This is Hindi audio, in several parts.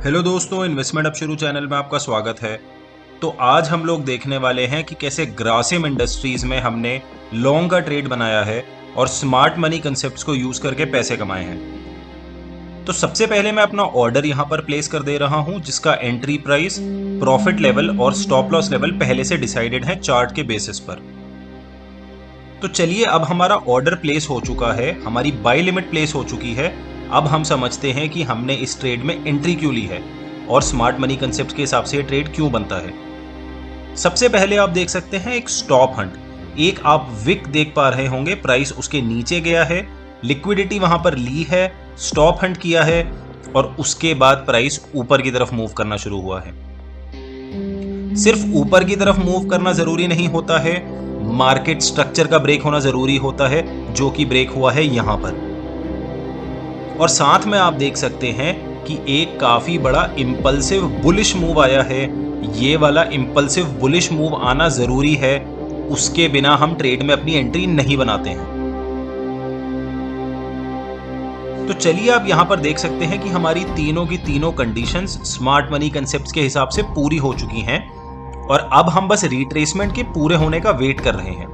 हेलो दोस्तों, इन्वेस्टमेंट अब शुरू चैनल में आपका स्वागत है। तो आज हम लोग देखने वाले हैं कि कैसे ग्रासिम इंडस्ट्रीज में हमने लॉन्ग का ट्रेड बनाया है और स्मार्ट मनी कंसेप्ट्स को यूज करके पैसे कमाए हैं। तो सबसे पहले मैं अपना ऑर्डर यहां पर प्लेस कर दे रहा हूं, जिसका एंट्री प्राइस, प्रॉफिट लेवल और स्टॉप लॉस लेवल पहले से डिसाइडेड है चार्ट के बेसिस पर। तो चलिए, अब हमारा ऑर्डर प्लेस हो चुका है, हमारी बाय लिमिट प्लेस हो चुकी है। अब हम समझते हैं कि हमने इस ट्रेड में एंट्री क्यों ली है और स्मार्ट मनी कंसेप्ट के हिसाब से ये ट्रेड क्यों बनता है। सबसे पहले आप देख सकते हैं एक स्टॉप हंट। एक आप विक देख पा रहे होंगे, प्राइस उसके नीचे गया है, लिक्विडिटी वहां पर ली है, स्टॉप हंट किया है और उसके बाद प्राइस ऊपर की तरफ मूव करना शुरू हुआ है। सिर्फ ऊपर की तरफ मूव करना जरूरी नहीं होता है, मार्केट स्ट्रक्चर का ब्रेक होना जरूरी होता है, जो कि ब्रेक हुआ है यहां पर। और साथ में आप देख सकते हैं कि एक काफी बड़ा इंपल्सिव बुलिश मूव आया है। ये वाला इंपल्सिव बुलिश मूव आना जरूरी है, उसके बिना हम ट्रेड में अपनी एंट्री नहीं बनाते हैं। तो चलिए, आप यहां पर देख सकते हैं कि हमारी तीनों की तीनों कंडीशंस स्मार्ट मनी कंसेप्ट्स के हिसाब से पूरी हो चुकी हैं और अब हम बस रिट्रेसमेंट के पूरे होने का वेट कर रहे हैं।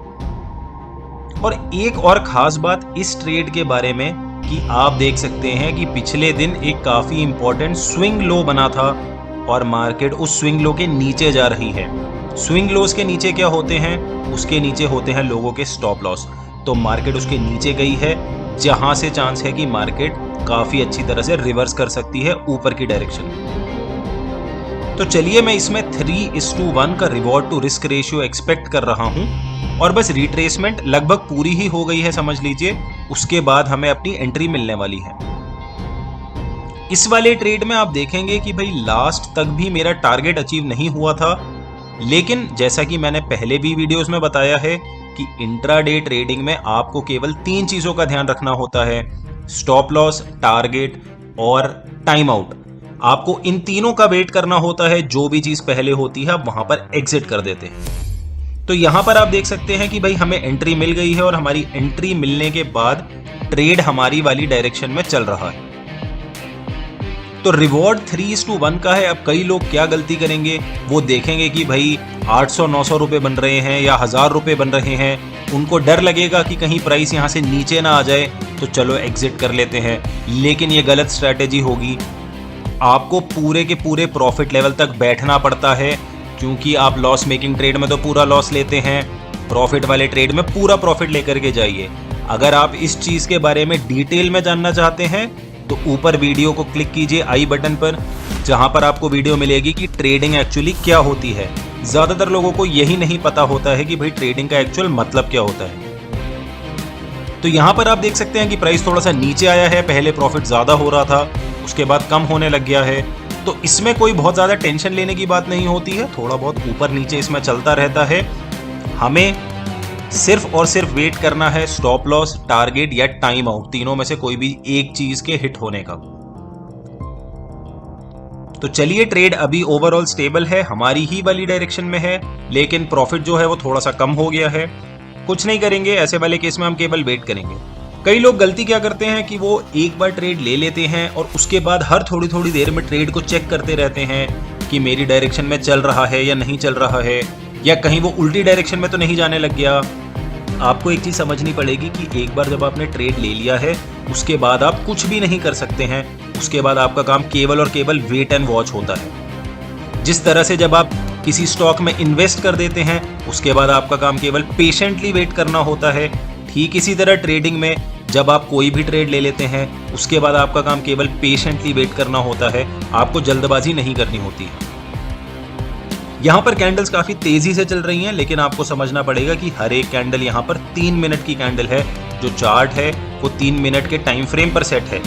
और एक और खास बात इस ट्रेड के बारे में कि आप देख सकते हैं कि पिछले दिन एक काफी इंपॉर्टेंट स्विंग लो बना था और मार्केट उस स्विंग लो के नीचे जा रही है। स्विंग लोस के नीचे क्या होते हैं? उसके नीचे होते हैं लोगों के स्टॉप लॉस। तो मार्केट उसके नीचे गई है, जहां से चांस है कि मार्केट काफी अच्छी तरह से रिवर्स कर सकती है ऊपर की डायरेक्शन में। तो चलिए, मैं इसमें 3:1 का reward to risk ratio expect कर रहा हूं और बस रिट्रेसमेंट लगभग पूरी ही हो गई है, समझ लीजिए। उसके बाद हमें अपनी एंट्री मिलने वाली है। इस वाले ट्रेड में आप देखेंगे कि भाई लास्ट तक भी मेरा टारगेट अचीव नहीं हुआ था, लेकिन जैसा कि मैंने पहले भी वीडियोस में बताया है कि इंट्राडे ट्रेडिंग में आपको केवल 3 चीजों का ध्यान रखना होता है: स्टॉप लॉस, टारगेट और टाइम आउट। आपको इन तीनों का वेट करना होता है, जो भी चीज पहले होती है आप वहां पर एग्जिट कर देते हैं। तो यहां पर आप देख सकते हैं कि भाई हमें एंट्री मिल गई है और हमारी एंट्री मिलने के बाद ट्रेड हमारी वाली डायरेक्शन में चल रहा है। तो रिवॉर्ड 3:1 का है। अब कई लोग क्या गलती करेंगे, वो देखेंगे कि भाई 800-900 रुपए बन रहे हैं या 1000 रुपए बन रहे हैं, उनको डर लगेगा कि कहीं प्राइस यहां से नीचे ना आ जाए, तो चलो एग्जिट कर लेते हैं। लेकिन ये गलत स्ट्रैटेजी होगी। आपको पूरे के पूरे प्रॉफिट लेवल तक बैठना पड़ता है, क्योंकि आप लॉस मेकिंग ट्रेड में तो पूरा लॉस लेते हैं, प्रॉफिट वाले ट्रेड में पूरा प्रॉफिट लेकर के जाइए। अगर आप इस चीज के बारे में डिटेल में जानना चाहते हैं तो ऊपर वीडियो को क्लिक कीजिए आई बटन पर, जहां पर आपको वीडियो मिलेगी कि ट्रेडिंग एक्चुअली क्या होती है। ज्यादातर लोगों को यही नहीं पता होता है कि भाई ट्रेडिंग का एक्चुअल मतलब क्या होता है। तो यहां पर आप देख सकते हैं कि प्राइस थोड़ा सा नीचे आया है, पहले प्रॉफिट ज्यादा हो रहा था, उसके बाद कम होने लग गया है। तो इसमें कोई बहुत ज़्यादा टेंशन लेने की बात नहीं होती है, थोड़ा बहुत ऊपर नीचे इसमें चलता रहता है। हमें सिर्फ और सिर्फ वेट करना है स्टॉप लॉस, टारगेट या टाइम आउट, तीनों में से कोई भी एक चीज के हिट होने का। तो चलिए, ट्रेड अभी ओवरऑल स्टेबल है, हमारी ही वाली डायरेक्शन में है, लेकिन प्रॉफिट जो है वो थोड़ा सा कम हो गया है। कुछ नहीं करेंगे, ऐसे वाले केस में हम केवल वेट करेंगे। कई लोग गलती क्या करते हैं कि वो एक बार ट्रेड ले लेते हैं और उसके बाद हर थोड़ी थोड़ी देर में ट्रेड को चेक करते रहते हैं कि मेरी डायरेक्शन में चल रहा है या नहीं चल रहा है, या कहीं वो उल्टी डायरेक्शन में तो नहीं जाने लग गया। आपको एक चीज समझनी पड़ेगी कि एक बार जब आपने ट्रेड ले लिया है, उसके बाद आप कुछ भी नहीं कर सकते हैं। उसके बाद आपका काम केवल और केवल वेट एंड वॉच होता है। जिस तरह से जब आप किसी स्टॉक में इन्वेस्ट कर देते हैं, उसके बाद आपका काम केवल पेशेंटली वेट करना होता है, ठीक इसी तरह ट्रेडिंग में जब आप कोई भी ट्रेड ले लेते हैं, उसके बाद आपका काम केवल पेशेंटली वेट करना होता है, आपको जल्दबाजी नहीं करनी होती है। यहाँ पर कैंडल्स काफी तेजी से चल रही हैं, लेकिन आपको समझना पड़ेगा कि हर एक कैंडल यहाँ पर 3 मिनट की कैंडल है। जो चार्ट है वो 3 मिनट के टाइम फ्रेम पर सेट है,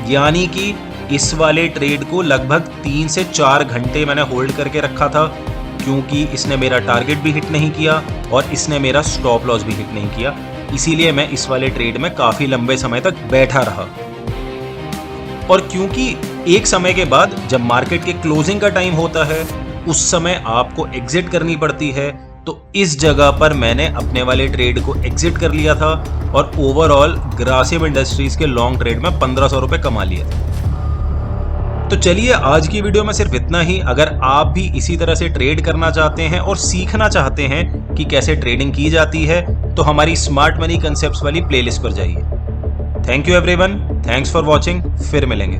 यानी कि इस वाले ट्रेड को लगभग 3 से 4 घंटे मैंने होल्ड करके रखा था, क्योंकि इसने मेरा टारगेट भी हिट नहीं किया और इसने मेरा स्टॉप लॉस भी हिट नहीं किया। इसीलिए मैं इस वाले ट्रेड में काफी लंबे समय तक बैठा रहा। और क्योंकि एक समय के बाद जब मार्केट के क्लोजिंग का टाइम होता है, उस समय आपको एग्जिट करनी पड़ती है, तो इस जगह पर मैंने अपने वाले ट्रेड को एग्जिट कर लिया था और ओवरऑल ग्रासिम इंडस्ट्रीज के लॉन्ग ट्रेड में 1500 रुपए कमा लिया था। तो चलिए आज की वीडियो में सिर्फ इतना ही। अगर आप भी इसी तरह से ट्रेड करना चाहते हैं और सीखना चाहते हैं कि कैसे ट्रेडिंग की जाती है, तो हमारी स्मार्ट मनी कंसेप्ट्स वाली प्लेलिस्ट पर जाइए। Thank you everyone, thanks for watching, फिर मिलेंगे।